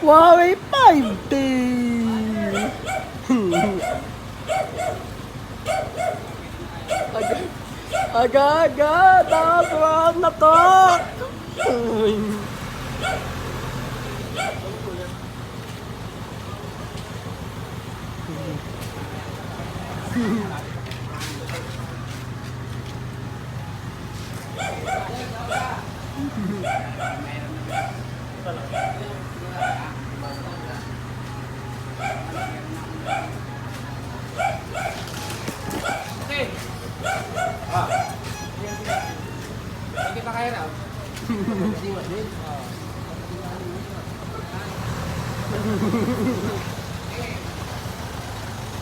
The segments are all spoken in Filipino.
Huawei 5T. Aga-aga, nakasuhan na to. Hindi pa kaya raw.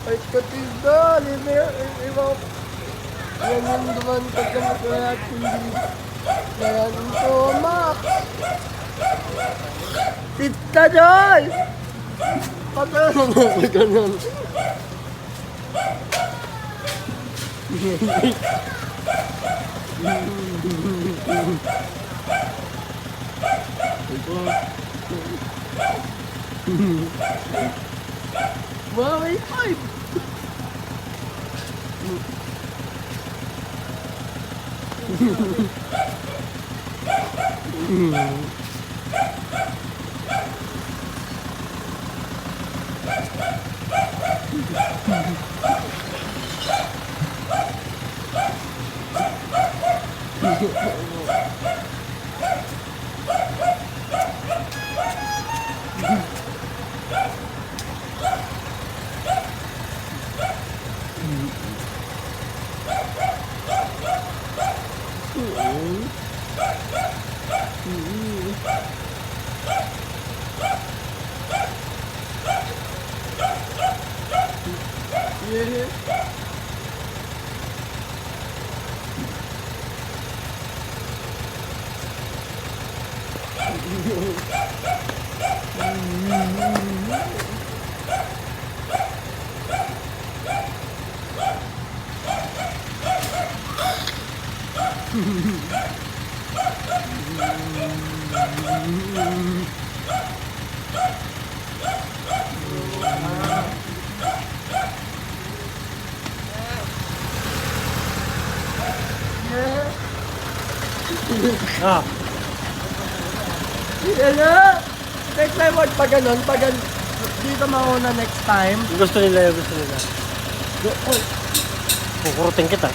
Ay, katiga, iba. Yan yung naman pagkamakayat, hindi. Yan yung tumak. Tita Joy! Patay mo na ganun. Huawei 5. Ah, Yan na. Next time, wag pa ganun. Dito mauna next time. gusto nila yun, gusto nila. Kukurutin kita.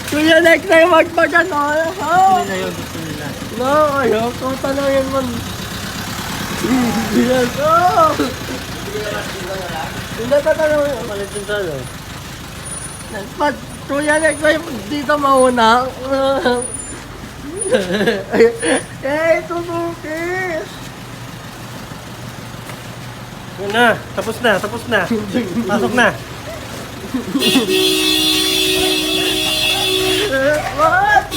Kuya, next time, wag pa ganun. Gusto Oh. nila yun, gusto nila. No, ayoko. Tanongin mo. Yes, oh. Hindi tatanungin. Palit din sa ano. Pag kuya, next time, dito mauna. Eh, Suzuki. Yun na, tapos na, tapos na. Pasok na. What?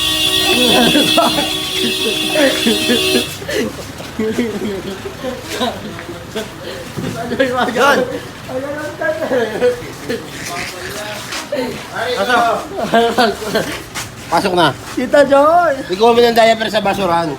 Yan! Pasok na. Tita Joy! Hindi ko kami ng diaper sa basuran.